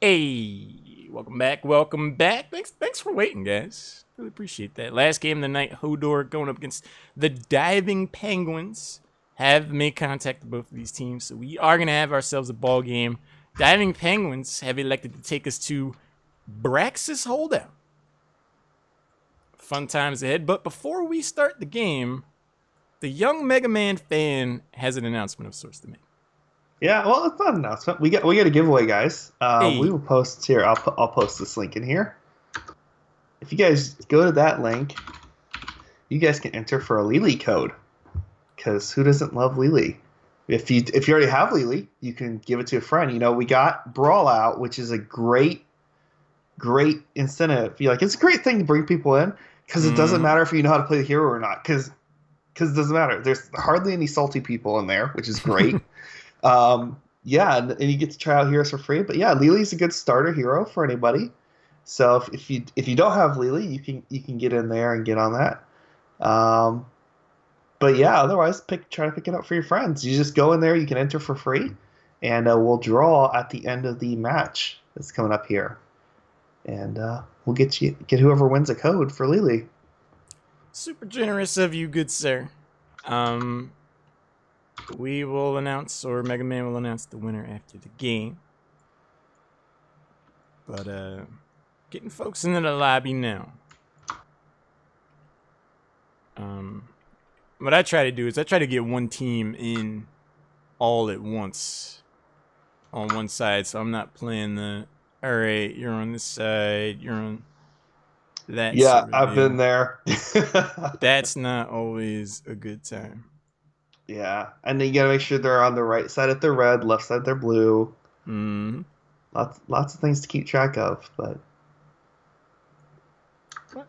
Hey, welcome back. Welcome back. Thanks for waiting, guys. Really appreciate that. Last game of the night, Hodor going up against the Diving Penguins. Have made contact with both of these teams, so we are gonna have ourselves a ball game. Diving Penguins have elected to take us to Braxis Holdout. Fun times ahead, but before we start the game, the young Mega Man fan has an announcement of sorts to make. Yeah, well, it's not an announcement. We got a giveaway, guys. We Hey, will post here. I'll post this link in here. If you guys go to that link, you guys can enter for a Lily code. Because who doesn't love Lily? If you already have Lily, you can give it to a friend. You know, we got Brawl Out, which is a great incentive. It's a great thing to bring people in because it doesn't mm, matter if you know how to play the hero or not. Because it doesn't matter. There's hardly any salty people in there, which is great. Yeah, and you get to try out heroes for free. But yeah, Lily's a good starter hero for anybody. So if you don't have Lily, you can get in there and get on that. Um, but yeah, otherwise try to pick it up for your friends. You just go in there, you can enter for free, and we'll draw at the end of the match that's coming up here, and we'll get whoever wins a code for Lily. super generous of you, good sir. Um, we will announce, or Mega Man will announce the winner after the game. But getting folks into the lobby now. Um, what I try to do is I try to get one team in all at once on one side, so I'm not playing the all right, you're on this side, you're on that Yeah, sort of I've been deal. there. That's not always a good time. Yeah, and then you gotta make sure they're on the right side if they're red, left side if they're blue. Mm-hmm. Lots of things to keep track of, but What?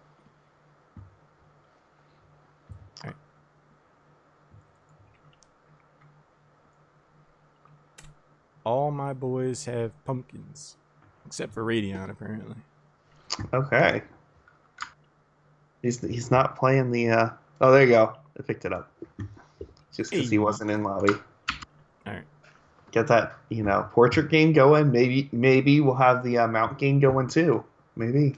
All right. All my boys have pumpkins, except for Radeon, apparently. okay. He's not playing the. Oh, there you go. I picked it up just because he Hey. wasn't in lobby. All right. Get that portrait game going. Maybe we'll have the mount game going too. Maybe.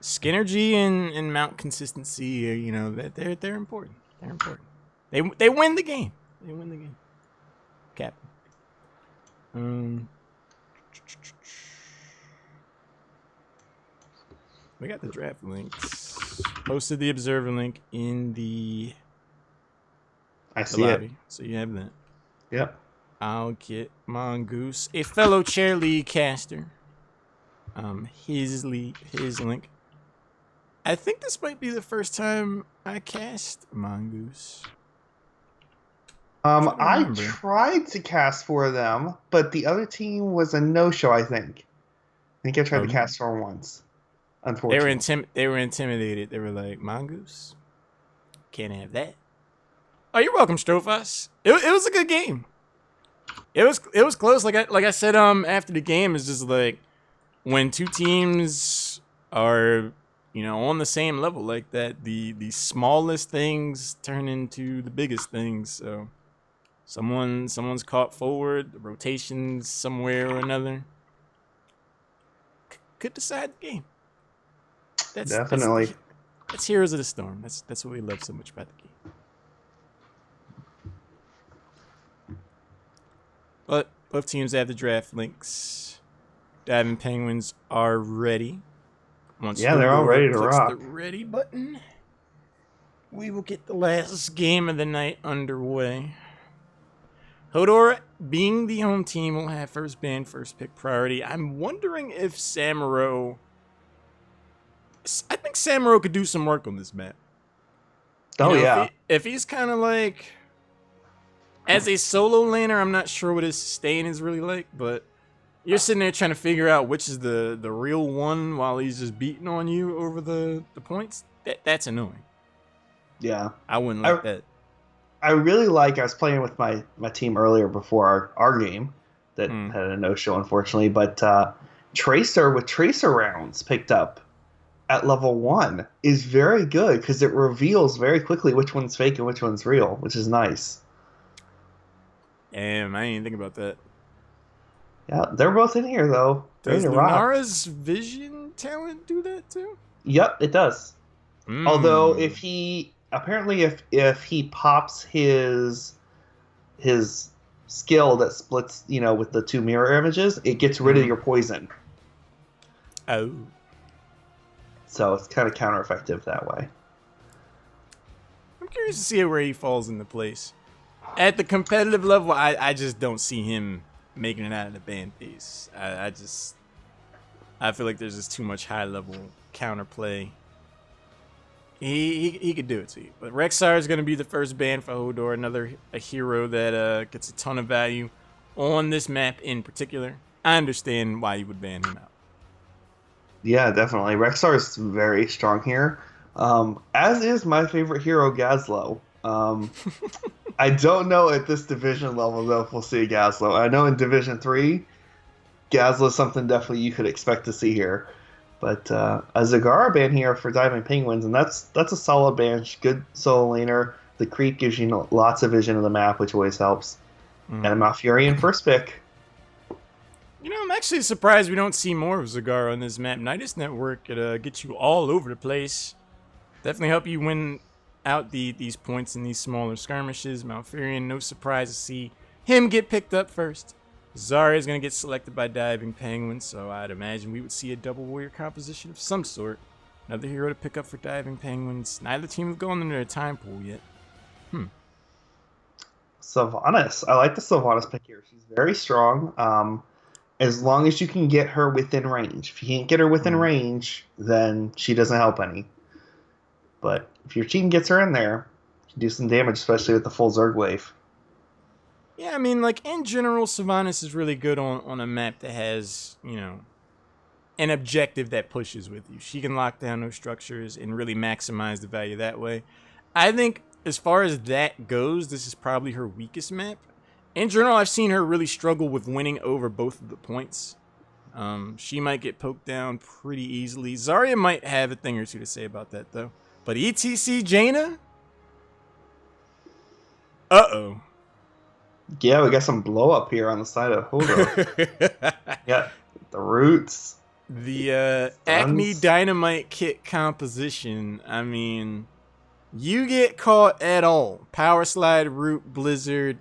Skinnergy and mount consistency, they're important. They're important. They win the game. They win the game. Captain. Um, we got the draft links. Posted the observer link in I the see it. lobby, so you have that. Yep. I'll get Mongoose, a fellow chair league caster. His link. I think this might be the first time I cast Mongoose. I'm trying to I remember. tried to cast for them, but the other team was a no-show. I think I tried Oh, to really? cast for them once. Unfortunately. They were intimidated. They were like, Mongoose? Can't have that. Oh, you're welcome, Strophos. It was a good game. It was close. Like I said after the game, it's just like when two teams are on the same level like that, the smallest things turn into the biggest things. So someone's caught forward, the rotations somewhere or another could decide the game. That's that's Definitely. that's Heroes of the Storm. That's what we love so much about the game. But both teams have the draft links. Diving Penguins are ready. Once Yeah, they're all Hodor ready to clicks the rock. ready button, we will get the last game of the night underway. Hodor, being the home team, will have first ban, first pick priority. I'm wondering if Samuro. I think Samuro could do some work on this map. Oh yeah. If he's kind of like as a solo laner, I'm not sure what his sustain is really like, but you're sitting there trying to figure out which is the real one while he's just beating on you over the points. That's annoying. Yeah. I wouldn't like I that. I really I was playing with my team earlier before our game that Hmm. had a no show unfortunately, but Tracer with Tracer rounds picked up at level 1 is very good because it reveals very quickly which one's fake and which one's real, which is nice. Damn, I didn't even think about that. Yeah, they're both in here though, ready Does to rock. Lunara's vision talent do that too? Yep, it does. Although if Mmm. he apparently if he pops his skill that splits, with the two mirror images, it gets rid of Mm. your poison. Oh. So it's kind of counter effective that way. I'm curious to see where he falls into place. At the competitive level, I just don't see him making it out of the band piece. I feel like there's just too much high level counterplay. He could do it to you. But Rexar is going to be the first ban for Hodor, another a hero that gets a ton of value on this map in particular. I understand why you would ban him out. Yeah, definitely. Rexar is very strong here. As is my favorite hero, Gazlo. I don't know at this division level though if we'll see Gazlo. I know in Division 3, Gazlo is something definitely you could expect to see here. But a Zagara ban here for Diving Penguins, and that's a solid ban. Good solo laner. The creep gives you lots of vision of the map, which always helps. And a Malfurion first pick. You know, I'm actually surprised we don't see more of Zagara on this map. Nidus Network could get you all over the place. Definitely help you win out these points in these smaller skirmishes. Malfurion, no surprise to see him get picked up first. Zarya is going to get selected by Diving Penguins, so I'd imagine we would see a double warrior composition of some sort. Another hero to pick up for Diving Penguins. Neither team have gone into their time pool yet. Sylvanas. I like the Sylvanas pick here. She's very strong. As long as you can get her within range. If you can't get her within range, then she doesn't help any. But if your team gets her in there, you can do some damage, especially with the full Zerg wave. Yeah, I mean, like, in general, Sylvanas is really good on a map that has, an objective that pushes with you. She can lock down those structures and really maximize the value that way. I think, as far as that goes, this is probably her weakest map. In general, I've seen her really struggle with winning over both of the points. She might get poked down pretty easily. Zarya might have a thing or two to say about that, though. But ETC Jaina? Uh-oh. Yeah, we got some blow up here on the side of Hodor. Yeah, the roots. The Acme Dynamite Kit composition, I mean, you get caught at all. Power Slide, Root, Blizzard,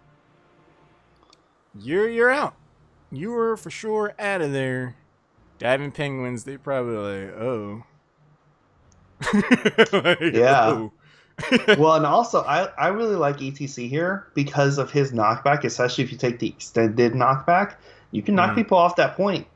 you're out. You were for sure out of there. Diving Penguins, they probably like, oh. Like, Yeah. oh. Well, and also, I really like ETC here because of his knockback, especially if you take the extended knockback. You can knock people off that point.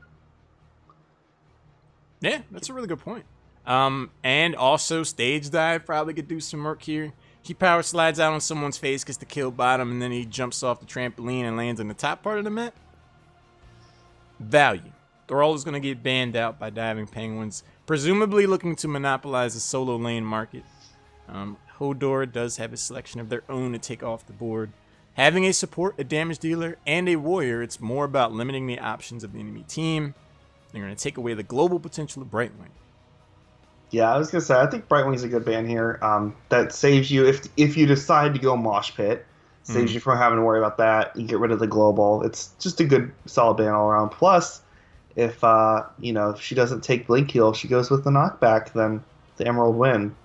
Yeah, that's a really good point. And also Stage Dive probably could do some work here. He power slides out on someone's face, gets the kill bottom, and then he jumps off the trampoline and lands in the top part of the map. Value. Thrall is going to get banned out by Diving Penguins, presumably looking to monopolize the solo lane market. Hodor does have a selection of their own to take off the board. Having a support, a damage dealer, and a warrior, it's more about limiting the options of the enemy team. They're going to take away the global potential of Brightwing. Yeah, I was gonna say I think Brightwing's a good ban here. That saves you if you decide to go Mosh Pit, saves you from having to worry about that. You get rid of the global. It's just a good solid ban all around. Plus, if if she doesn't take Blink Heal, she goes with the knockback, then the Emerald win.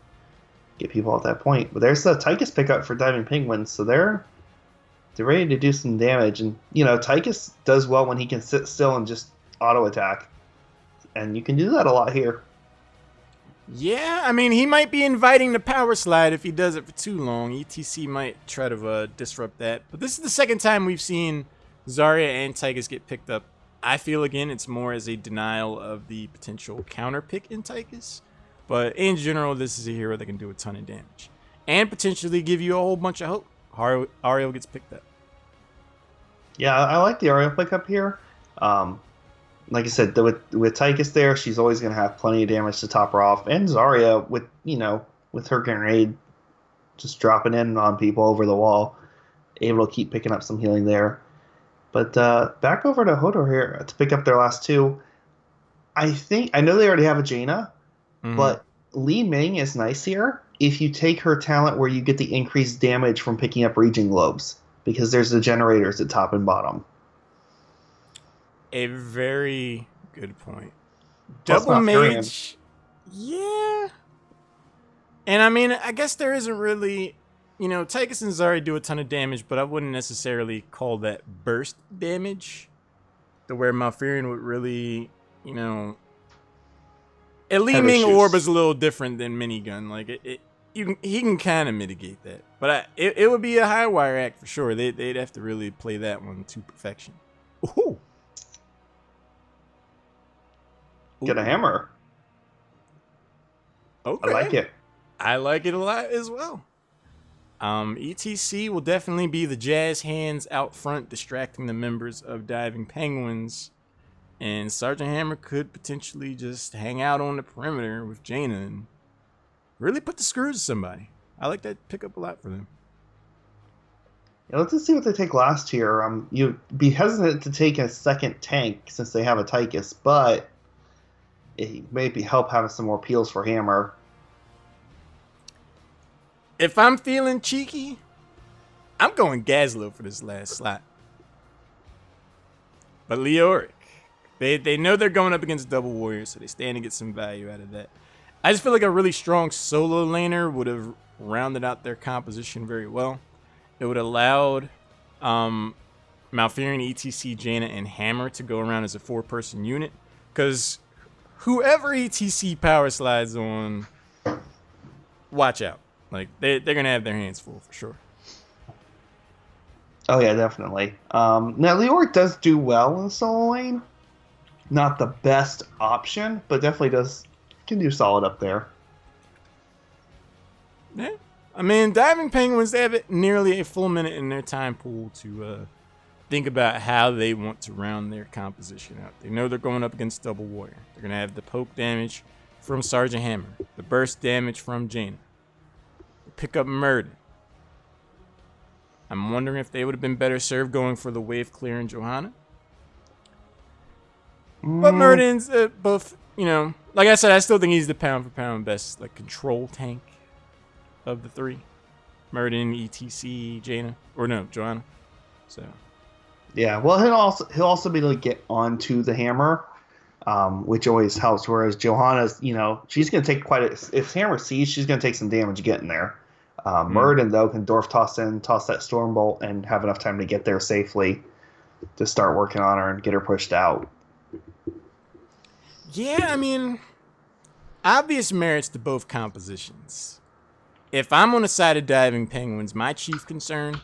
Get people at that point. But there's the Tychus pickup for Diving Penguins, so they're ready to do some damage. And Tychus does well when he can sit still and just auto attack, and you can do that a lot here. Yeah, I mean, he might be inviting the power slide if he does it for too long. ETC might try to disrupt that. But this is the second time we've seen Zarya and Tychus get picked up. I feel, again, it's more as a denial of the potential counter pick in Tychus. But in general, this is a hero that can do a ton of damage. And potentially give you a whole bunch of hope. Ariel gets picked up. Yeah, I like the Ariel pickup here. Like I said, with Tychus there, she's always going to have plenty of damage to top her off. And Zarya, with her grenade just dropping in on people over the wall, able to keep picking up some healing there. But back over to Hodor here to pick up their last two. I know they already have a Jaina, but Li Ming is nice here if you take her talent where you get the increased damage from picking up Raging Globes, because there's the generators at top and bottom. A very good point. Plus Double Malfurion. mage, yeah. And I mean, I guess there isn't really, Tychus and Zari do a ton of damage, but I wouldn't necessarily call that burst damage. To where Malfurion would really, Elite Have Ming Orb issues. is a little different than Minigun. Like he can kind of mitigate that, but it would be a high wire act for sure. They'd have to really play that one to perfection. Ooh. Get a hammer. Okay. I like it. I like it a lot as well. ETC will definitely be the jazz hands out front, distracting the members of Diving Penguins. And Sergeant Hammer could potentially just hang out on the perimeter with Jaina and really put the screws to somebody. I like that pickup a lot for them. Yeah, let's just see what they take last here. You'd be hesitant to take a second tank since they have a Tychus, but it may help having some more peels for Hammer. If I'm feeling cheeky, I'm going Gazlo for this last slot. But Leoric, they know they're going up against Double Warrior, so they stand to get some value out of that. I just feel like a really strong solo laner would have rounded out their composition very well. It would have allowed Malfurion, ETC, Jaina, and Hammer to go around as a 4-person unit. Because whoever ETC power slides on, watch out. Like, they're going to have their hands full for sure. Oh, yeah, definitely. Now, Leoric does do well in the solo lane. Not the best option, but definitely can do solid up there. Yeah. I mean, Diving Penguins, they have nearly a full minute in their time pool to think about how they want to round their composition out. They know they're going up against Double Warrior. They're going to have the poke damage from Sergeant Hammer, the burst damage from Jaina, pick up Murden. I'm wondering if they would have been better served going for the wave clear in Johanna. But Murden's both, like I said, I still think he's the pound for pound best, like, control tank of the three. Murden, ETC, Jaina, or no, Johanna. So. Yeah, well, he'll also be able to get onto the Hammer, which always helps. Whereas Johanna's, she's going to take if Hammer sees, she's going to take some damage getting there. Murden, though, can Dwarf toss that Stormbolt, and have enough time to get there safely to start working on her and get her pushed out. Yeah, I mean, obvious merits to both compositions. If I'm on the side of Diving Penguins, my chief concern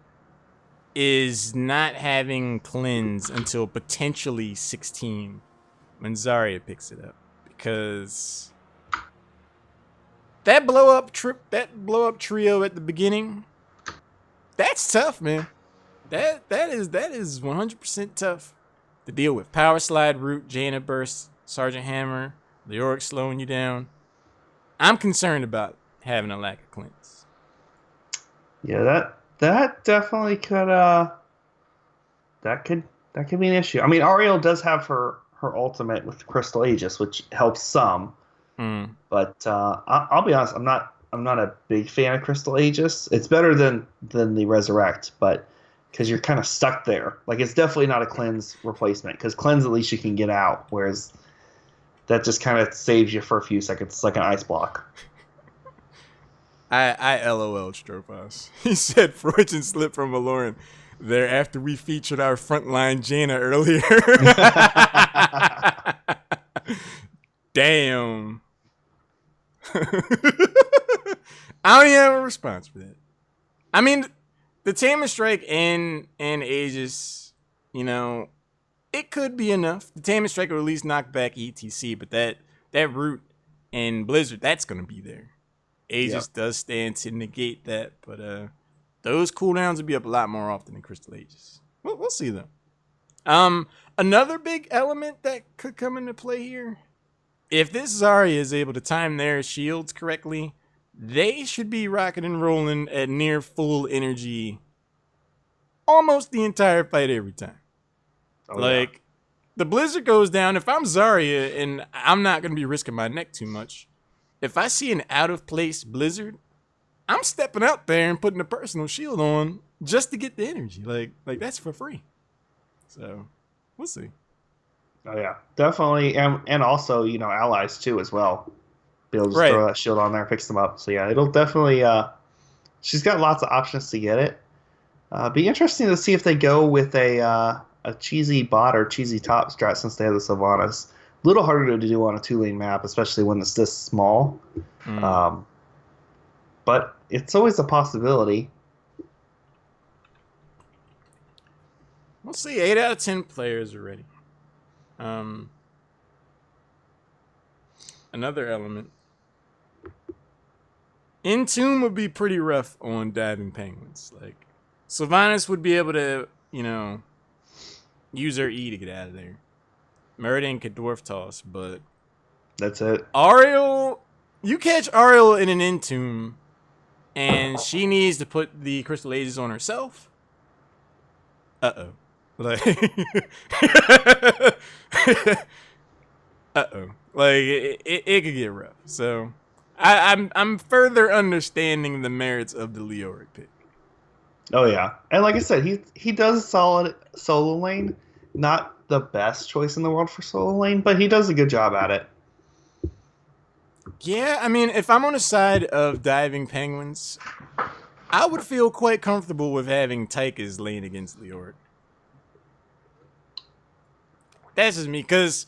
is not having cleanse until potentially 16 when Zarya picks it up, because that blow up trio at the beginning, that's tough, man. That is 100% tough to deal with. Power slide, root, Jaina burst, Sergeant Hammer, Leoric slowing you down. I'm concerned about having a lack of cleanse. Yeah, that definitely could that could be an issue. I mean, Ariel does have her ultimate with Crystal Aegis, which helps some. But I'll be honest, I'm not a big fan of Crystal Aegis. It's better than the Resurrect, but because you're kind of stuck there. Like, it's definitely not a cleanse replacement, because cleanse at least you can get out, whereas that just kind of saves you for a few seconds. It's like an ice block. I LOL'd Strophos. He said Freudian slip from Valoran there after we featured our frontline Jaina earlier. Damn. I don't even have a response for that. I mean, the Tamer Strike and Aegis, it could be enough. The Tamer Strike will at least knock back ETC, but that root and Blizzard, that's going to be there. Aegis does stand to negate that, but those cooldowns will be up a lot more often than Crystal Aegis. We'll see, though. Another big element that could come into play here, if this Zarya is able to time their shields correctly, they should be rocking and rolling at near full energy almost the entire fight every time. The Blizzard goes down. If I'm Zarya and I'm not going to be risking my neck too much, if I see an out-of-place Blizzard, I'm stepping out there and putting a personal shield on just to get the energy. Like that's for free. So, we'll see. Oh yeah, definitely, and also allies too as well. Be able to just Right. throw that shield on there, picks them up. So yeah, it'll definitely. She's got lots of options to get it. Be interesting to see if they go with a cheesy bot or cheesy top strat since they have the Sylvanas. A little harder to do on a 2-lane map, especially when it's this small. Mm. Um, but it's always a possibility. We'll see. 8 out of 10 players are ready. Um, another element. Entomb would be pretty rough on diving penguins. Like, Sylvanas would be able to, use her E to get out of there. Meridian could dwarf toss, but That's it. Ariel, you catch Ariel in an Entomb, and she needs to put the crystal ages on herself. Uh-oh. Like, uh-oh. Like, it could get rough. So, I'm further understanding the merits of the Leoric pick. Oh yeah, and like I said, he does solid solo lane. Not the best choice in the world for solo lane, but he does a good job at it. Yeah, I mean, if I'm on the side of diving penguins, I would feel quite comfortable with having Tyka's lane against Leoric. That's just me, because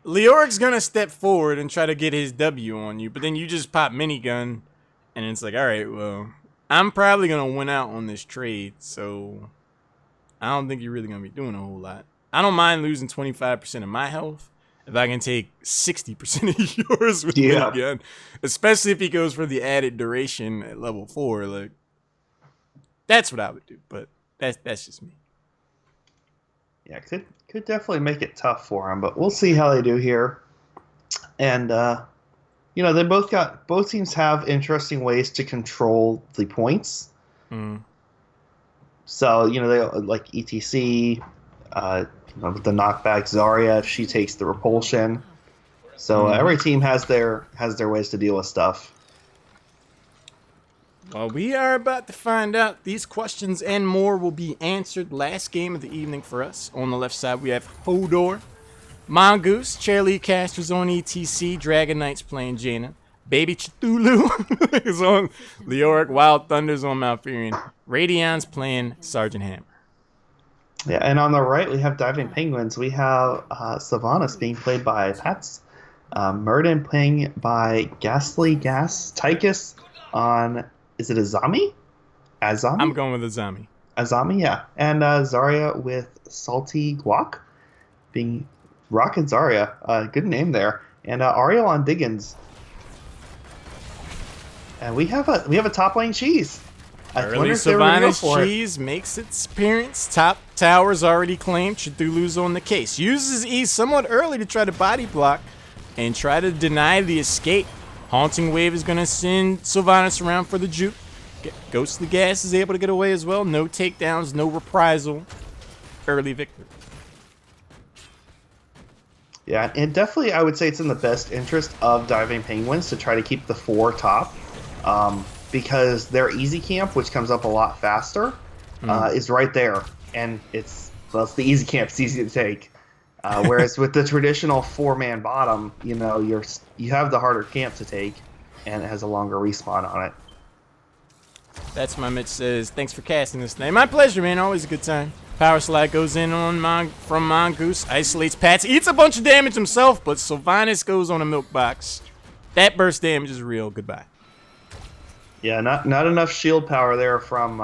Leoric's gonna step forward and try to get his W on you, but then you just pop minigun, and it's like, all right, well, I'm probably gonna win out on this trade, so I don't think you're really gonna be doing a whole lot. I don't mind losing 25% of my health if I can take 60% of yours with minigun, especially if he goes for the added duration at level 4. Like, that's what I would do, but that's just me. Yeah, could definitely make it tough for him, but we'll see how they do here. And they both teams have interesting ways to control the points. Mm. So they like ETC, with the knockback Zarya, she takes the repulsion. So every team has their ways to deal with stuff. Well, we are about to find out. These questions and more will be answered. Last game of the evening for us. On the left side, we have Hodor, Mongoose, Cheerlead Casters on ETC, Dragon Knights playing Jaina, Baby Cthulhu is on Leoric, Wild Thunder's on Malfurion, Radion's playing Sergeant Hammer. Yeah, and on the right we have Diving Penguins. We have Sylvanas being played by Pats, Murden playing by Ghastly Gas, Tychus on, is it Azami? Azami? I'm going with Azami. Azami, yeah. And Zarya with Salty Guac, being Rock and Zarya. Good name there. And Ariel on Diggins. And we have a top lane cheese. Early Sylvanas cheese makes its appearance. Top tower's already claimed. Cthulhu's on the case. Uses E somewhat early to try to body block and try to deny the escape. Haunting Wave is going to send Sylvanas around for the juke. Ghostly Gas is able to get away as well. No takedowns, no reprisal. Early victory. Yeah, and definitely I would say it's in the best interest of Diving Penguins to try to keep the 4 top. Because their easy camp, which comes up a lot faster, is right there. And it's the easy camp. It's easy to take. Whereas with the traditional 4-man bottom, you have the harder camp to take, and it has a longer respawn on it. That's my Mitch says, thanks for casting this thing. My pleasure, man. Always a good time. Power Slide goes in on from Mongoose, isolates Pats, eats a bunch of damage himself, but Sylvanas goes on a milk box. That burst damage is real. Goodbye. Yeah, not enough shield power there from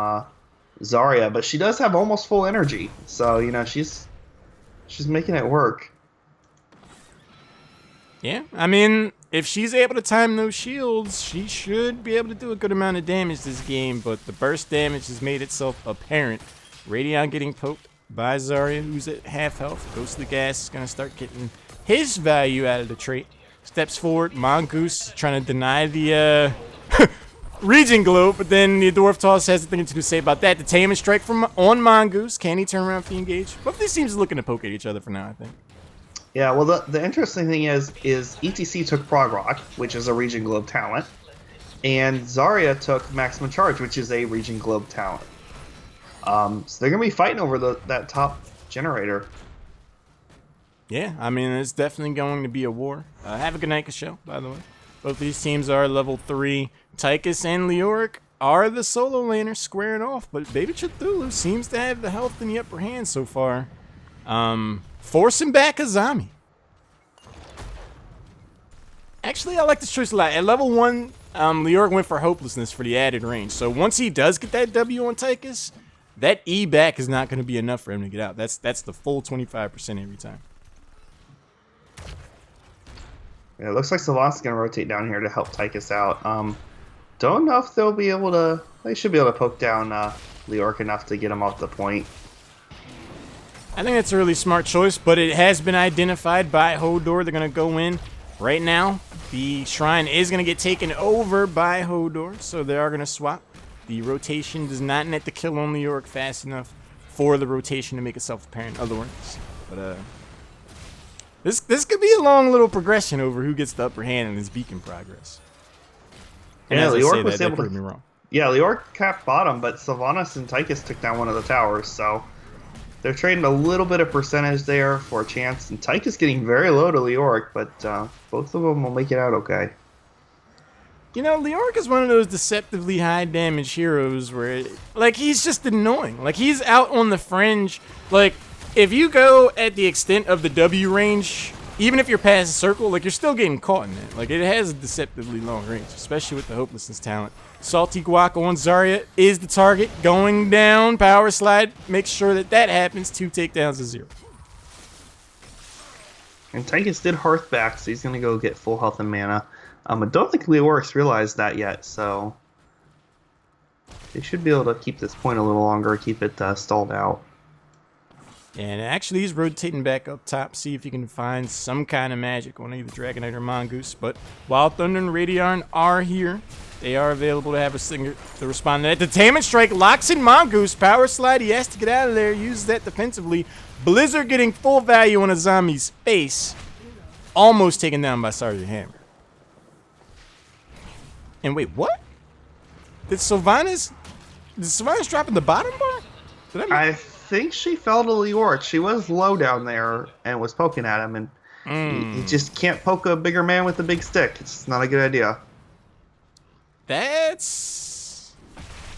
Zarya, but she does have almost full energy, so she's making it work. Yeah, I mean, if she's able to time those shields, she should be able to do a good amount of damage this game, but the burst damage has made itself apparent. Radion getting poked by Zarya, who's at half health. Ghostly Gas is going to start getting his value out of the trait. Steps forward, Mongoose trying to deny the Region Globe, but then the Dwarf Toss has nothing to say about that. The Taman Strike on Mongoose. Can he turn around if he engage? Both these teams are looking to poke at each other for now, I think. Yeah, well, the interesting thing is ETC took Prog Rock, which is a Region Globe talent, and Zarya took Maximum Charge, which is a Region Globe talent. So they're going to be fighting over that top generator. Yeah, I mean, it's definitely going to be a war. Have a good night, Kashel, by the way. Both these teams are level 3. Tychus and Leoric are the solo laners squaring off, but Baby Cthulhu seems to have the health in the upper hand so far. Forcing back Azami. Actually, I like this choice a lot. At level 1, Leoric went for Hopelessness for the added range. So once he does get that W on Tychus, that E back is not going to be enough for him to get out. That's the full 25% every time. Yeah, it looks like Savant's going to rotate down here to help Tychus out. Don't know if they'll be able to... They should be able to poke down Leoric enough to get him off the point. I think that's a really smart choice, but it has been identified by Hodor. They're going to go in right now. The shrine is going to get taken over by Hodor, so they are going to swap. The rotation does not net the kill on Leoric fast enough for the rotation to make itself apparent otherwise. But this could be a long little progression over who gets the upper hand in this beacon progress. And yeah, Leoric was able to prove me wrong. Yeah, Leoric capped bottom, but Sylvanas and Tychus took down one of the towers, so they're trading a little bit of percentage there for a chance. And Tychus getting very low to Leoric, but both of them will make it out okay. You know, Leoric is one of those deceptively high damage heroes where, like, he's just annoying. Like, he's out on the fringe. Like, if you go at the extent of the W range, even if you're past the circle, like, you're still getting caught in it. Like, it has a deceptively long range, especially with the Hopelessness talent. Salty Guac on Zarya is the target. Going down, power slide, make sure that that happens. 2 takedowns to 0. And Tychus did Hearth back, so he's going to go get full health and mana. I don't think Leoric's realized that yet, so they should be able to keep this point a little longer, keep it stalled out. And actually, he's rotating back up top, see if he can find some kind of magic on either Dragonite or Mongoose. But Wild Thunder and Radiarn are here. They are available to have a singer to respond to that. The Tainment Strike locks in Mongoose. Power Slide, he has to get out of there, uses that defensively. Blizzard getting full value on Azami's face. Almost taken down by Sergeant Hammer. And wait, what? Did Sylvanas drop in the bottom bar? I think she fell to Leoric. She was low down there and was poking at him, and you just can't poke a bigger man with a big stick. It's not a good idea. That's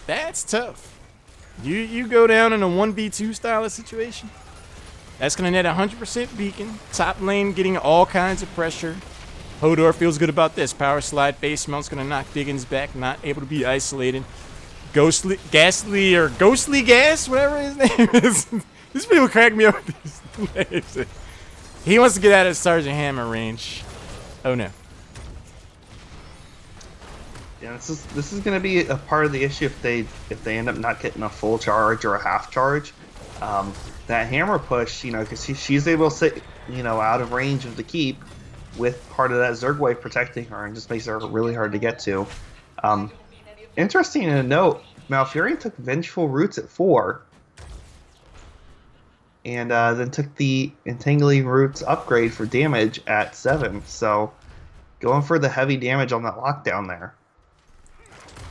tough. You go down in a 1v2 style of situation. That's gonna net 100% beacon. Top lane getting all kinds of pressure. Hodor feels good about this. Power slide, face mount's gonna knock Diggins back, not able to be isolated. Ghostly Gas, whatever his name is. These people crack me up with these names. He wants to get out of Sergeant Hammer range. Oh no. Yeah, this is gonna be a part of the issue if they end up not getting a full charge or a half charge. That hammer push, because she's able to sit, out of range of the keep with part of that Zerg wave protecting her, and just makes her really hard to get to. Interesting to note, Malfurion took Vengeful Roots at 4, and then took the Entangling Roots upgrade for damage at 7. So, going for the heavy damage on that lockdown there.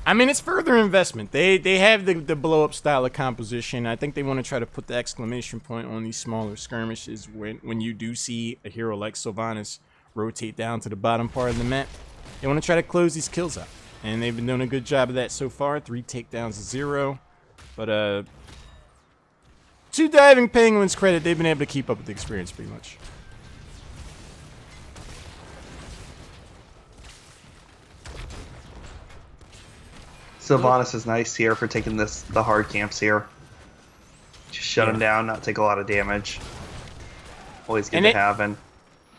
I mean, it's further investment. They have the blow-up style of composition. I think they want to try to put the exclamation point on these smaller skirmishes when you do see a hero like Sylvanas rotate down to the bottom part of the map. They want to try to close these kills out. And they've been doing a good job of that so far. 3 takedowns to 0. But to Diving Penguins' credit, they've been able to keep up with the experience pretty much. Sylvanas is nice here for taking the hard camps here. Just shut him down, not take a lot of damage. Always good to have. And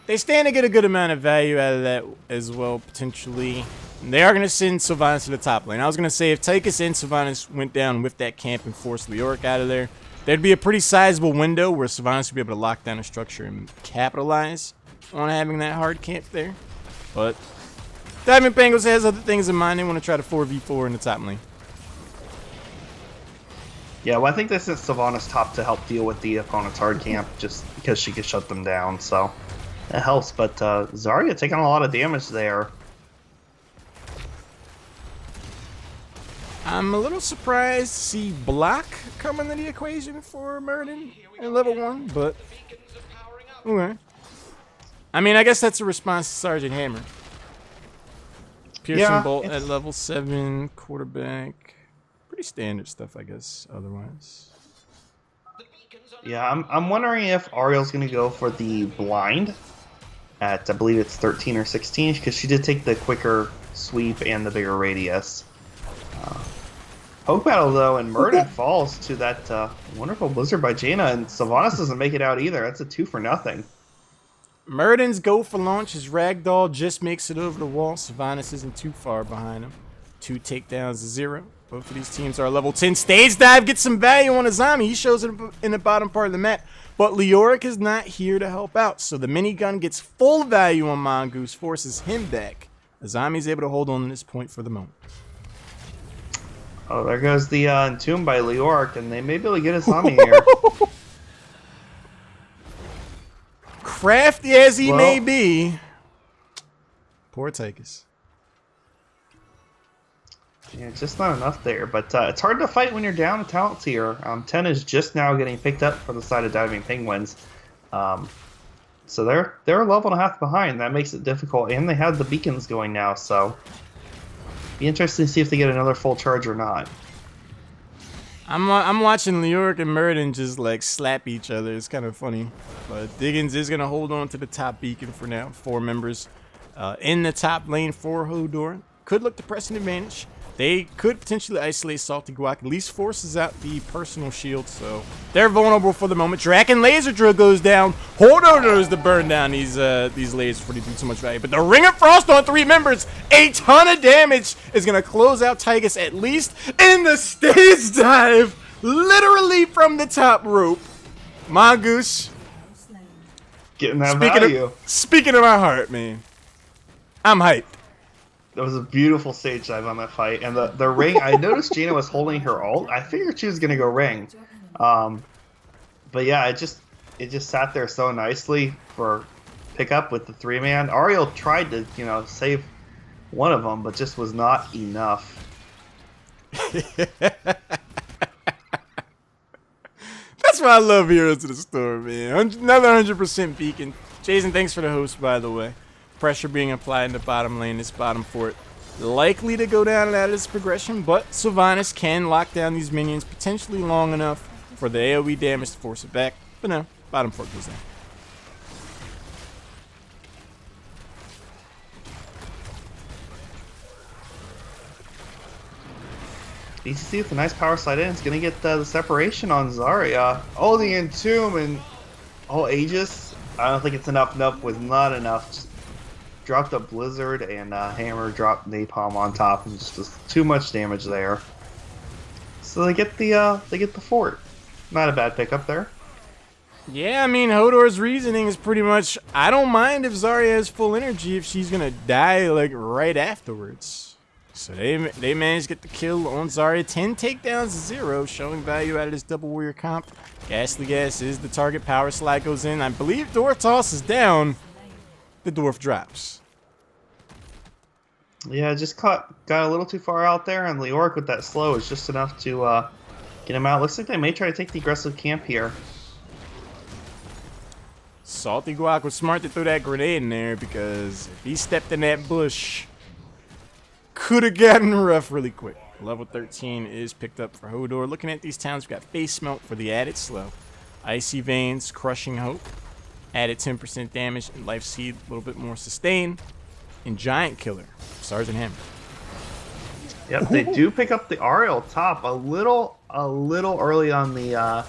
they stand to get a good amount of value out of that as well, potentially. They are going to send Sylvanas to the top lane. I was going to say, if Tychus and Sylvanas went down with that camp and forced Leoric out of there, there'd be a pretty sizable window where Sylvanas would be able to lock down a structure and capitalize on having that hard camp there. But Diamond Bengals has other things in mind. They want to try to 4v4 in the top lane. Yeah, well, I think this is Sylvanas top to help deal with the opponent's hard camp, just because she can shut them down, so that helps. But Zarya taking a lot of damage there. I'm a little surprised to see block come into the equation for Murden at level 1, but okay. I mean, I guess that's a response to Sergeant Hammer. Piercing Yeah, bolt at level 7, quarterback. Pretty standard stuff, I guess, otherwise. Yeah, I'm wondering if Ariel's going to go for the blind at, I believe it's 13 or 16, because she did take the quicker sweep and the bigger radius. Poke Battle, though, and Murden falls to that wonderful Blizzard by Jaina, and Sylvanas doesn't make it out either. That's a 2 for nothing. Murden's go for launch. His Ragdoll just makes it over the wall. Sylvanas isn't too far behind him. 2 takedowns to 0. Both of these teams are level 10. Stage Dive gets some value on Azami. He shows it in the bottom part of the map. But Leoric is not here to help out. So the minigun gets full value on Mongoose, forces him back. Azami's able to hold on to this point for the moment. Oh, there goes the Entomb by Leoric, and they may be able to get Azami here. Crafty as he may be. Poor Tychus. Yeah, just not enough there, but it's hard to fight when you're down a talent tier. 10 is just now getting picked up for the side of Diving Penguins. So they're a level and a half behind. That makes it difficult, and they have the beacons going now, so be interesting to see if they get another full charge or not. I'm watching Leoric and Murden just like slap each other. It's kind of funny. But Diggins is going to hold on to the top beacon for now. 4 members in the top lane for Hodor. Could look to press an advantage. They could potentially isolate Salty Guac. At least forces out the personal shield. So they're vulnerable for the moment. Draken Laser Drill goes down. Hodor knows to burn down these lasers before they do too much value. But the Ring of Frost on 3 members. A ton of damage is going to close out Tychus at least in the Stage Dive. Literally from the top rope. Mongoose. Getting that value. Speaking of my heart, man. I'm hyped. That was a beautiful stage dive on that fight. And the ring, I noticed Jaina was holding her ult. I figured she was going to go ring. But yeah, it just sat there so nicely for pickup with the 3-man. Ariel tried to, save one of them, but just was not enough. That's why I love Heroes of the Storm, man. Another 100% beacon. Jason, thanks for the host, by the way. Pressure being applied in the bottom lane. This bottom fort likely to go down and out of this progression, but Sylvanas can lock down these minions potentially long enough for the AoE damage to force it back. But no, bottom fort goes down. BCC with a nice power slide in. It's going to get the separation on Zarya. Oh, the Entomb and Aegis. I don't think it's enough. Nope, was not enough. Just dropped a Blizzard and Hammer dropped Napalm on top, and just too much damage there. So they get the fort. Not a bad pickup there. Yeah, I mean, Hodor's reasoning is pretty much, I don't mind if Zarya has full energy if she's gonna die like right afterwards. So they managed to get the kill on Zarya. 10 takedowns to 0, showing value out of this double warrior comp. Ghastly Gas is the target. Power slide goes in. I believe Dwarf Toss is down. The dwarf drops. Yeah, just got a little too far out there, and Leoric with that slow is just enough to get him out. Looks like they may try to take the aggressive camp here. Salty Guac was smart to throw that grenade in there, because if he stepped in that bush, could have gotten rough really quick. Level 13 is picked up for Hodor. Looking at these towns, we've got Face Melt for the added slow. Icy Veins, Crushing Hope. Added 10% damage, and Life Seed, a little bit more sustain. And Giant Killer, Sergeant Hammer. Yep, they do pick up the Ariel top a little early on the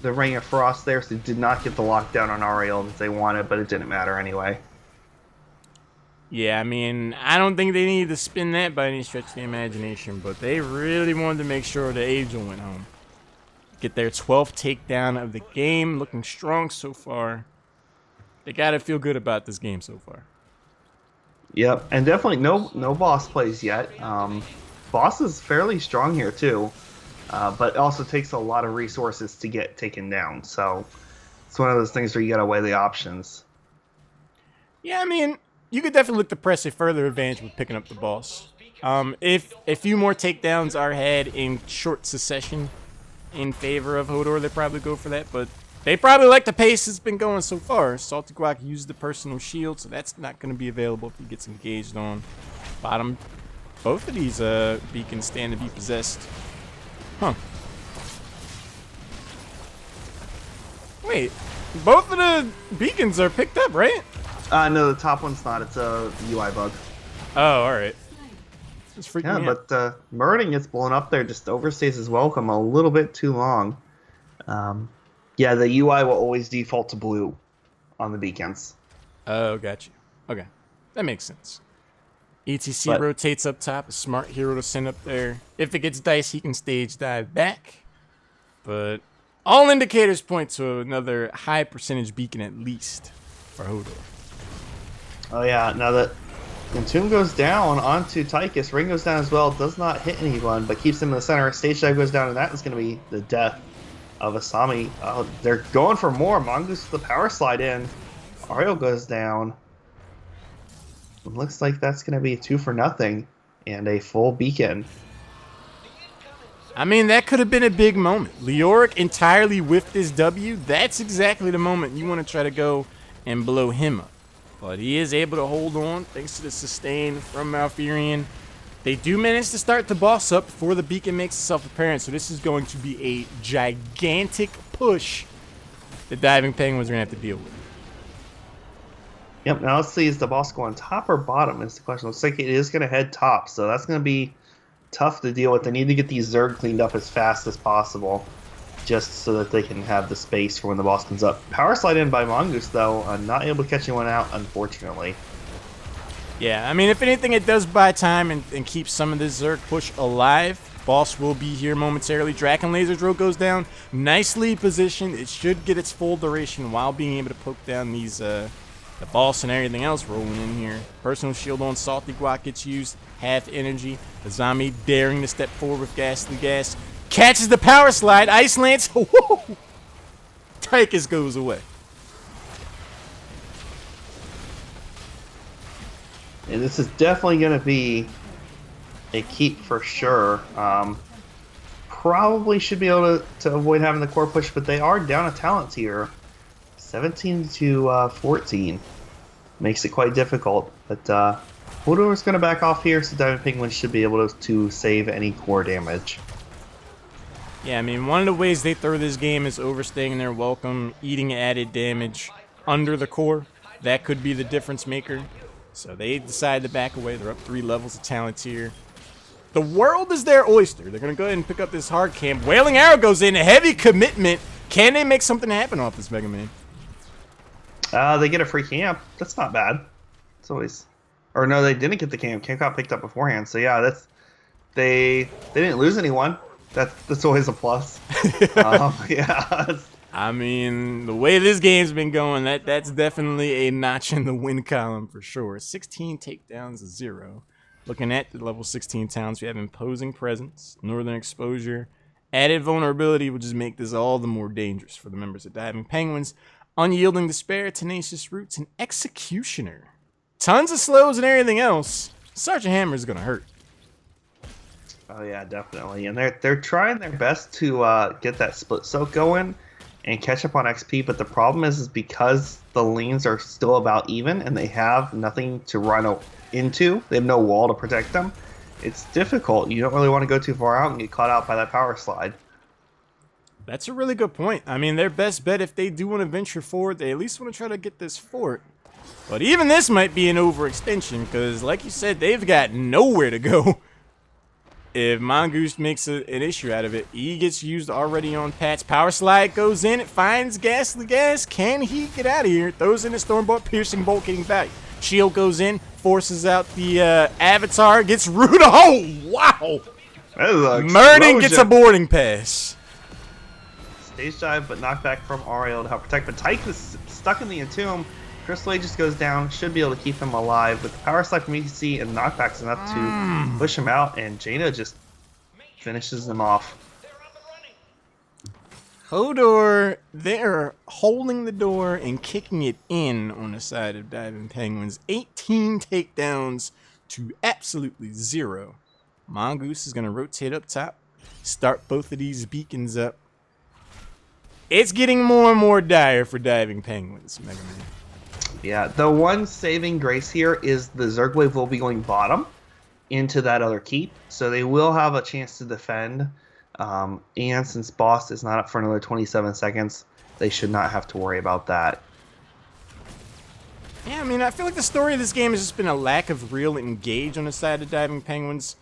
Ring of Frost there, so they did not get the lockdown on Ariel that they wanted, but it didn't matter anyway. Yeah, I mean, I don't think they needed to spin that by any stretch of the imagination, but they really wanted to make sure the Angel went home. Get their 12th takedown of the game. Looking strong so far. They gotta feel good about this game so far. Yep, and definitely no boss plays yet. Boss is fairly strong here too, but also takes a lot of resources to get taken down. So it's one of those things where you gotta weigh the options. Yeah, I mean, you could definitely look to press a further advantage with picking up the boss. If a few more takedowns are had in short succession in favor of Hodor, they probably go for that, but They probably like the pace it's been going so far. Salty Guac used the personal shield, so that's not going to be available if he gets engaged on bottom. Both of these beacons stand to be possessed. Huh. Wait, both of the beacons are picked up, right? No, the top one's not. It's a UI bug. Oh, all right. It's freaking Yeah, me out. but Murding gets blown up there. Just overstays his welcome a little bit too long. Yeah, the UI will always default to blue on the beacons. Oh, gotcha. Okay, that makes sense. ETC But- rotates up top. A smart hero to send up there. If it gets dice, he can stage dive back. But all indicators point to another high percentage beacon at least for Hodor. Oh yeah, now that Entomb goes down onto Tychus, Ring goes down as well, does not hit anyone, but keeps him in the center. Stage dive goes down, and that is going to be the death of Asami. They're going for more. Mongoose with the power slide in. Ariel goes down. It looks like that's going to be 2 for nothing and a full beacon. I mean, that could have been a big moment. Leoric entirely whiffed his W. That's exactly the moment you want to try to go and blow him up. But he is able to hold on thanks to the sustain from Malfurion. They do manage to start the boss up before the beacon makes itself apparent, so this is going to be a gigantic push the Diving Penguins are going to have to deal with. Yep, now let's see, is the boss going top or bottom is the question. Looks like it is going to head top, so that's going to be tough to deal with. They need to get these Zerg cleaned up as fast as possible, just so that they can have the space for when the boss comes up. Power slide in by Mongoose, though. Not able to catch anyone out, unfortunately. Yeah, I mean, if anything, it does buy time and keep some of this Zerg push alive. Boss will be here momentarily. Draken Laser Drill goes down. Nicely positioned. It should get its full duration while being able to poke down these, the boss and everything else rolling in here. Personal shield on Salty Guac gets used. Half energy. The zombie daring to step forward with Ghastly Gas. Catches the power slide. Ice Lance. Whoa! Tychus goes away. And this is definitely going to be a keep for sure. Probably should be able to avoid having the core push, but they are down a talent here. 17 to 14. Makes it quite difficult. But Hodor is going to back off here, so Diamond Penguins should be able to save any core damage. Yeah, I mean, one of the ways they throw this game is overstaying their welcome, eating added damage under the core. That could be the difference maker. So they decide to back away. They're up 3 levels of talent here. The world is their oyster. They're going to go ahead and pick up this hard camp. Wailing Arrow goes in. A heavy commitment. Can they make something happen off this Mega Man? They get a free camp. That's not bad. It's always... Or no, they didn't get the camp. Camp got picked up beforehand. So yeah, that's... They didn't lose anyone. That's always a plus. Yeah. I mean, the way this game's been going, that's definitely a notch in the win column for sure. 16 takedowns to 0. Looking at the level 16 towns, we have Imposing Presence, Northern Exposure. Added Vulnerability will just make this all the more dangerous for the members of Diving Penguins. Unyielding Despair, Tenacious Roots, and Executioner. Tons of slows and everything else. Sergeant Hammer is going to hurt. Oh yeah, definitely. And they're trying their best to get that split soak going and catch up on XP, but the problem is because the lanes are still about even and they have nothing to run into, they have no wall to protect them, it's difficult. You don't really want to go too far out and get caught out by that power slide. That's a really good point. I mean, their best bet, if they do want to venture forward, they at least want to try to get this fort. But even this might be an overextension, because like you said, they've got nowhere to go. If Mongoose makes an issue out of it, he gets used already on Pat's. Power slide goes in, it finds Ghastly Gas. Can he get out of here? Throws in a Stormbolt, piercing bolt, getting back. Shield goes in, forces out the Avatar, gets Rude. Oh, wow! Murding gets a boarding pass. Stage dive, but knockback from Ariel to help protect. But Tychus is stuck in the Entomb. Crystal Age just goes down, should be able to keep him alive. With the power slide from ETC and knockbacks enough to push him out, and Jaina just finishes him off. Hodor, they're holding the door and kicking it in on the side of Diving Penguins. 18 takedowns to absolutely 0. Mongoose is going to rotate up top, start both of these beacons up. It's getting more and more dire for diving penguins, Mega Man. Yeah, the one saving grace here is the Zerg wave will be going bottom into that other keep, so they will have a chance to defend. And since boss is not up for another 27 seconds, they should not have to worry about that. Yeah, I mean, I feel like the story of this game has just been a lack of real engage on the side of diving penguins.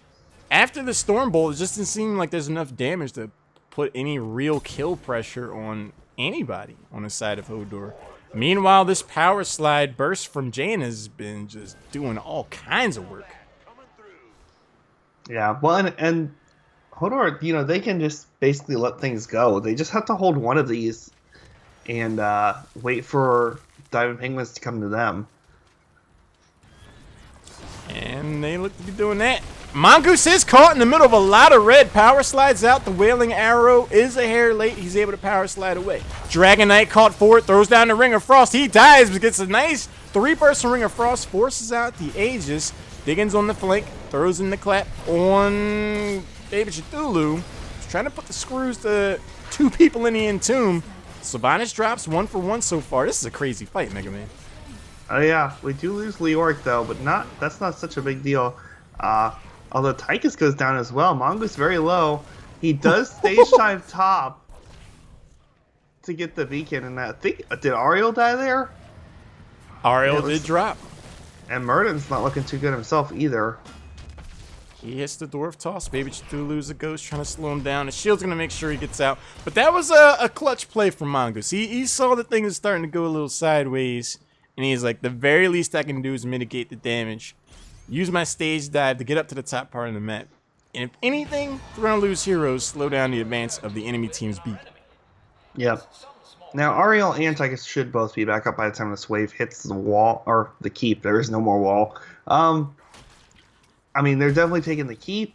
After the Storm Bolt, it just doesn't seem like there's enough damage to put any real kill pressure on anybody on the side of Hodor. Meanwhile, this power slide burst from Jane has been just doing all kinds of work. Yeah, well, and Hodor, they can just basically let things go. They just have to hold one of these and wait for diving penguins to come to them. And they look to be doing that. Mongoose is caught in the middle of a lot of red. Power slides out. The Wailing Arrow is a hair late. He's able to power slide away. Dragon Knight caught for it. Throws down the Ring of Frost. He dies, but gets a nice 3-person Ring of Frost. Forces out the Aegis. Diggins on the flank. Throws in the clap on Baby Cthulhu. He's trying to put the screws to 2 people in the Entomb. Sylvanas drops 1 for 1 so far. This is a crazy fight, Mega Man. Oh yeah, we do lose Leoric though, but that's not such a big deal. Although Tychus goes down as well. Mongoose very low. He does stage dive top to get the beacon, and I think did Ariel die there? Ariel did drop. And Murden's not looking too good himself either. He hits the Dwarf Toss. Baby Cthulhu's a ghost trying to slow him down. The shield's going to make sure he gets out. But that was a clutch play from Mongoose. He saw that thing was starting to go a little sideways. And he's like, the very least I can do is mitigate the damage. Use my stage dive to get up to the top part of the map. And if anything, we're going to lose heroes, slow down the advance of the enemy team's beat. Yep. Now, Ariel and Tychus should both be back up by the time this wave hits the wall, or the keep. There is no more wall. I mean, they're definitely taking the keep.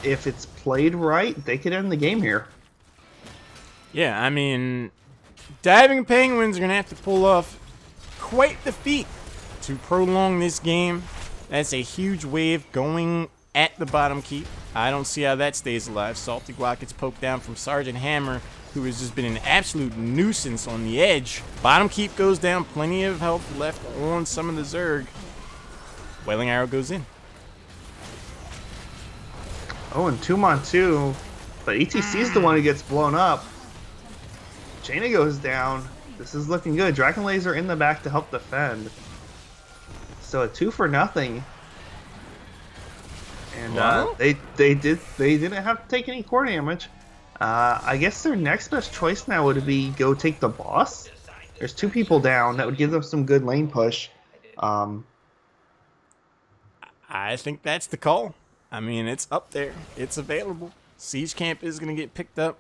If it's played right, they could end the game here. Yeah, I mean, diving penguins are going to have to pull off quite the feat to prolong this game. That's a huge wave going at the bottom keep. I don't see how that stays alive. Salty Guac gets poked down from Sergeant Hammer, who has just been an absolute nuisance on the edge. Bottom keep goes down. Plenty of health left on some of the Zerg. Wailing Arrow goes in. Oh, and 2-on-2. But ETC is the one who gets blown up. Jaina goes down. This is looking good. Dragon Laser in the back to help defend. So a 2 for nothing. And they didn't have to take any core damage. I guess their next best choice now would be go take the boss. There's 2 people down. That would give them some good lane push. I think that's the call. I mean, it's up there. It's available. Siege Camp is going to get picked up.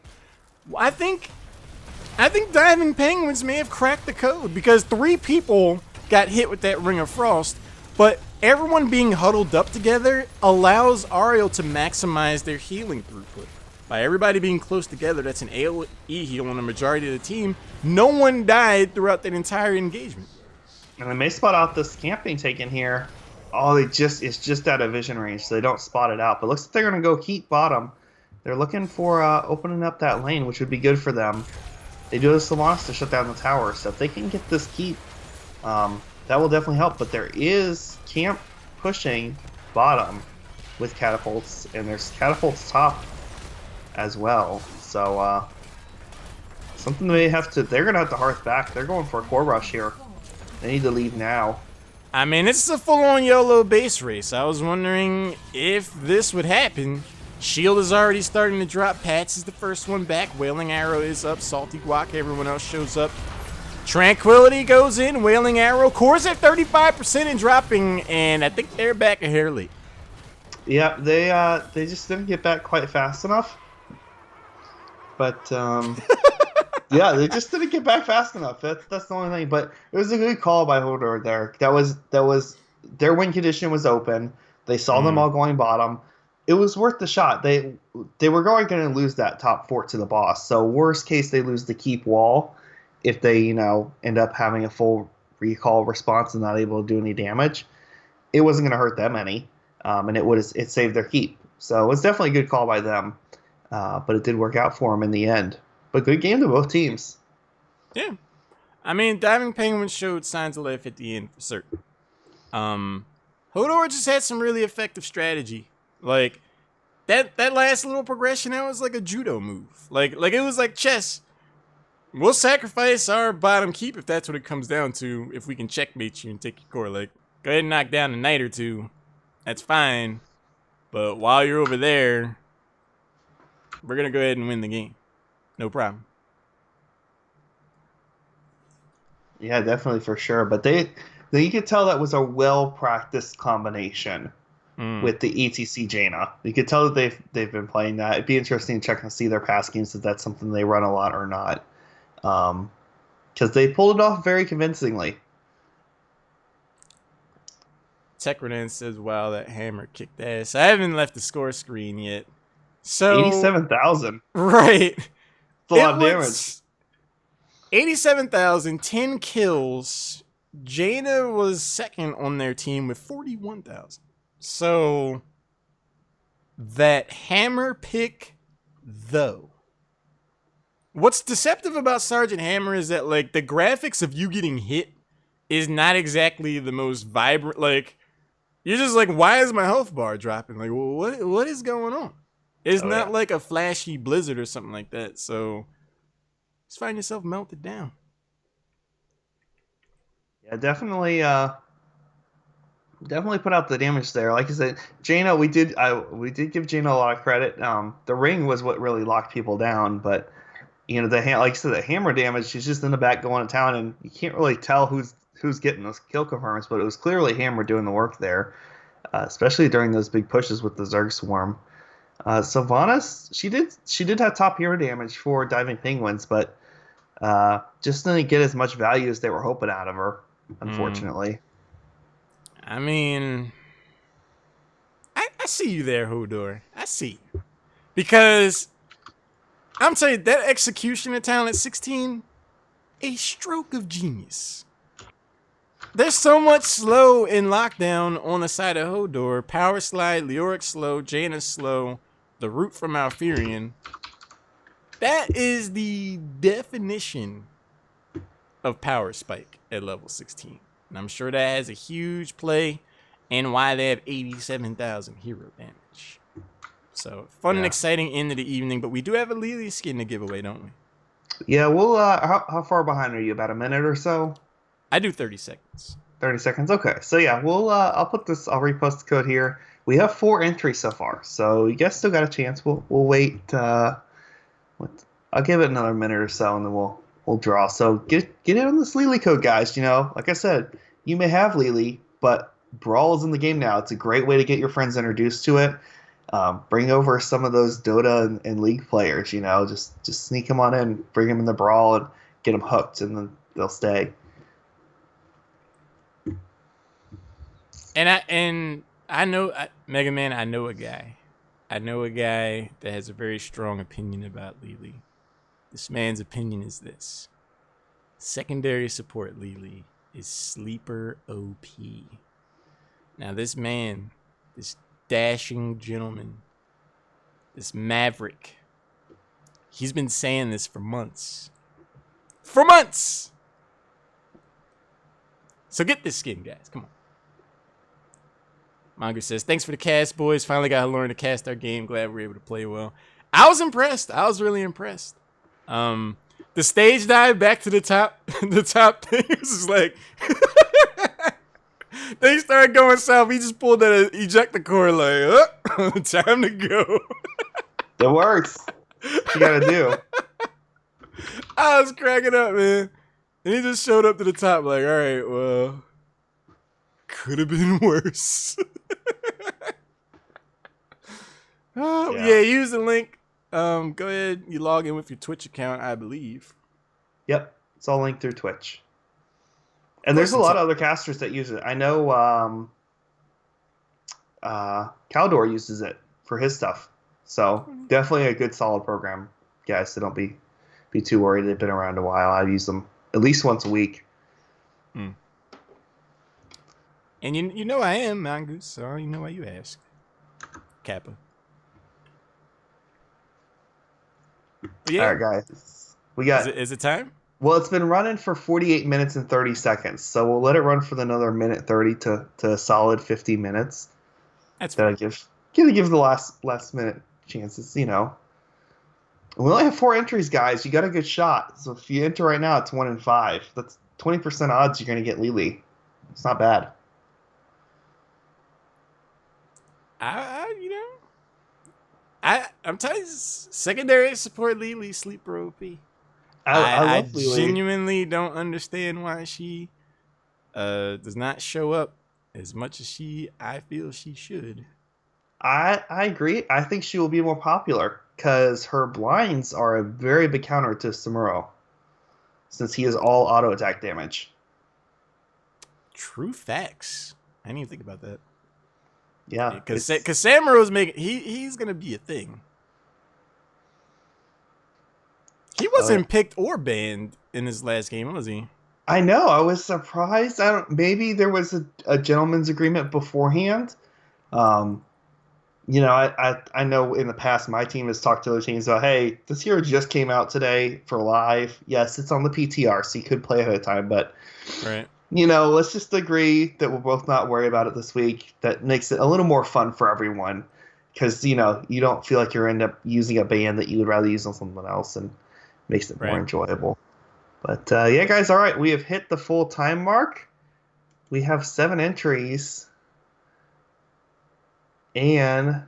I think Diving Penguins may have cracked the code because 3 people got hit with that Ring of Frost, but everyone being huddled up together allows Ariel to maximize their healing throughput. By everybody being close together, that's an AoE heal on the majority of the team. No one died throughout that entire engagement. And they may spot out this camp being taken here. Oh, it's just out of vision range, so they don't spot it out. But it looks like they're going to go keep bottom. They're looking for opening up that lane, which would be good for them. They do have Sylvanas to shut down the tower, so if they can get this keep, that will definitely help. But there is camp pushing bottom with catapults, and there's catapults top as well. So something they have to. They're going to have to hearth back. They're going for a core rush here. They need to leave now. I mean, this is a full-on YOLO base race. I was wondering if this would happen. Shield is already starting to drop. Pats is the first one back. Wailing Arrow is up. Salty Guac, everyone else shows up. Tranquility goes in. Wailing Arrow. Core's at 35% and dropping, and I think they're back a hair late. Yeah, they just didn't get back quite fast enough. But yeah, they just didn't get back fast enough. That's the only thing. But it was a good call by Hodor there. That was their win condition was open. They saw them all going bottom. It was worth the shot. They were going to lose that top fort to the boss. So worst case, they lose the keep wall if they end up having a full recall response and not able to do any damage. It wasn't going to hurt them any, and it saved their keep. So it was definitely a good call by them. But it did work out for them in the end. But good game to both teams. Yeah. I mean, Diving Penguin showed signs of life at the end for certain. Hodor just had some really effective strategy. Like that last little progression, that was like a judo move. Like it was like chess. We'll sacrifice our bottom keep if that's what it comes down to. If we can checkmate you and take your core, like go ahead and knock down a knight or two. That's fine. But while you're over there, we're gonna go ahead and win the game. No problem. Yeah, definitely for sure. But you could tell that was a well practiced combination with the ETC Jaina. You could tell that they've been playing that. It'd be interesting to check and see their past games if that's something they run a lot or not. Because they pulled it off very convincingly. Tekronan says, "Wow, that hammer kicked ass." I haven't left the score screen yet. So 87,000. right, It's a lot of damage. 87,000, 10 kills. Jaina was second on their team with 41,000. So that hammer pick, though. What's deceptive about Sergeant Hammer is that like the graphics of you getting hit is not exactly the most vibrant. Like you're just like, why is my health bar dropping? Like, what is going on? It's not like a flashy blizzard or something like that. So just find yourself melted down. Yeah, definitely put out the damage there. Like I said, Jaina, we did give Jaina a lot of credit. The ring was what really locked people down, but you know, like I said, the hammer damage, she's just in the back going to town, and you can't really tell who's getting those kill confirms, but it was clearly Hammer doing the work there, especially during those big pushes with the Zerg Swarm. Sylvanas, she did have top hero damage for Diving Penguins, but just didn't get as much value as they were hoping out of her, unfortunately. I mean, I see you there, Hodor. I see you. Because I'm telling you, that execution of talent 16, a stroke of genius. There's so much slow in lockdown on the side of Hodor. Power Slide, Leoric slow, Jaina slow, the root from Alfirian. That is the definition of power spike at level 16. And I'm sure that has a huge play in why they have 87,000 hero damage. So, fun and exciting end of the evening, but we do have a Lily skin to give away, don't we? Yeah, we'll, how far behind are you? About a minute or so? I do 30 seconds. 30 seconds? Okay. So yeah, I'll repost the code here. We have 4 entries so far, so you guys still got a chance. We'll wait, I'll give it another minute or so, and then we'll draw. So get in on this Lily code, guys. You know, like I said, you may have Lily, but Brawl is in the game now. It's a great way to get your friends introduced to it. Bring over some of those Dota and League players. You know, just sneak them on in, bring them in the Brawl, and get them hooked, and then they'll stay. And I know Mega Man. I know a guy that has a very strong opinion about Lily. This man's opinion is this: secondary support Lily is sleeper OP. Now this man, this dashing gentleman, this maverick, he's been saying this for months. For months! So get this skin, guys. Come on. Manga says, thanks for the cast, boys. Finally got to learn to cast our game. Glad we're able to play well. I was impressed. I was really impressed. The stage dive back to the top. The top thing was like... they started going south. He just pulled that ejector cord like, time to go. It works. What you gotta do. I was cracking up, man. And he just showed up to the top like, all right, well, could have been worse. Yeah, use the link. Go ahead. You log in with your Twitch account, I believe. Yep. It's all linked through Twitch. And there's a lot of other casters that use it. I know Caldor uses it for his stuff. So definitely a good solid program, guys. So don't be too worried. They've been around a while. I use them at least once a week. And you know I am, Mongoose, so you know why you ask. Kappa. Yeah. All right, guys. We got Is it time? well, it's been running for 48 minutes and 30 seconds, so we'll let it run for another minute 30 to a solid 50 minutes. That's That I fair. give the last minute chances. We only have 4 entries, guys. You got a good shot. So if you enter right now, it's 1 in 5. That's 20% odds you're gonna get Lily. It's not bad. I'm telling you, secondary support Lily sleeper OP. I I love Lily. genuinely don't understand why she does not show up as much as I feel she should. I agree. I think she will be more popular because her blinds are a very big counter to Samuro, since he is all auto attack damage. True facts. I didn't even think about that. Yeah, Because it's. Samuro's making he's gonna be a thing. He Oh yeah. wasn't picked or banned in his last game, was he? I know. I was surprised. I don't. Maybe there was a gentleman's agreement beforehand. Um, I know in the past my team has talked to other teams about, hey, this hero just came out today for live. Yes, it's on the PTR, so you could play ahead of time, but Right. let's just agree that we'll both not worry about it this week. That makes it a little more fun for everyone, because you don't feel like you're end up using a band that you would rather use on someone else, and makes it more Right. enjoyable. But yeah, guys, all right, we have hit the full time mark. We have 7 entries, and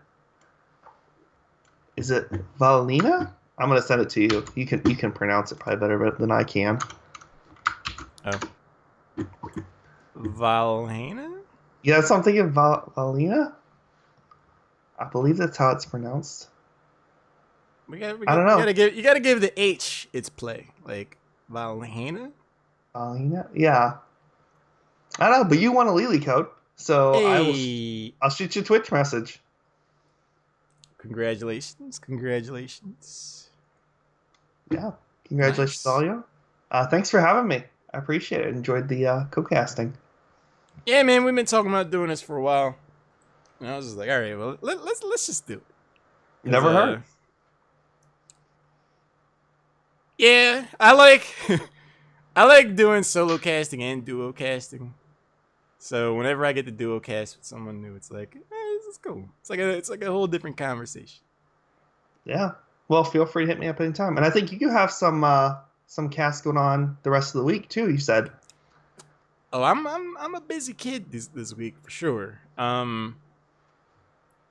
is it Valina? I'm gonna send it to you. You can pronounce it probably better than I can. Oh. Valhena? Yeah, that's what I'm thinking. Valina. I believe that's how it's pronounced. I don't We know. gotta give you gotta give the H its play. Like Valhena? Valina. Yeah, I don't know. But you want a Lily code, so I will. Hey. I'll shoot you a Twitch message. Congratulations. Congratulations. Yeah. Congratulations, Nice. all you. Thanks for having me. I appreciate it. Enjoyed the co-casting. Yeah, man, we've been talking about doing this for a while. And I was just like, all right, well, let's just do it. Cause Never heard. yeah, I like I like doing solo casting and duo casting. So whenever I get to duo cast with someone new, it's like, this is cool. It's like a whole different conversation. Yeah. Well, feel free to hit me up anytime. And I think you have some casts going on the rest of the week too. You said. Oh, I'm a busy kid this week for sure.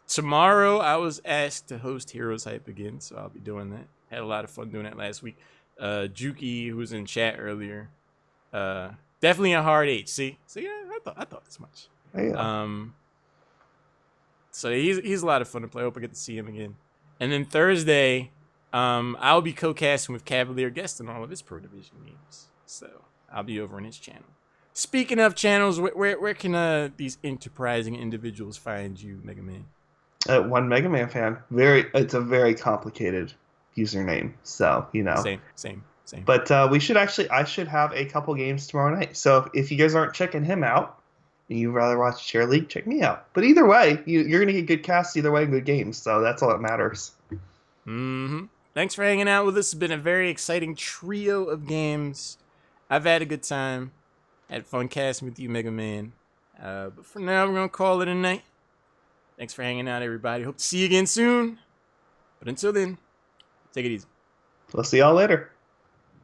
Tomorrow I was asked to host Heroes Hype again, so I'll be doing that. Had a lot of fun doing that last week. Juki, who was in chat earlier, definitely a hard 8. See, so yeah, I thought this much. Yeah. So he's a lot of fun to play. I hope I get to see him again. And then Thursday, I'll be co-casting with Cavalier Guest in all of his Pro Division games. So I'll be over on his channel. Speaking of channels, where can these enterprising individuals find you, Mega Man? One Mega Man fan. It's a very complicated username, so. Same. But I should have a couple games tomorrow night. So if you guys aren't checking him out, and you'd rather watch Chair League, check me out. But either way, you're gonna get good casts either way and good games. So that's all that matters. Mm-hmm. Thanks for hanging out with us. It's been a very exciting trio of games. I've had a good time. Had fun casting with you, Mega Man. But for now, we're gonna call it a night. Thanks for hanging out, everybody. Hope to see you again soon. But until then, take it easy. We'll see y'all later.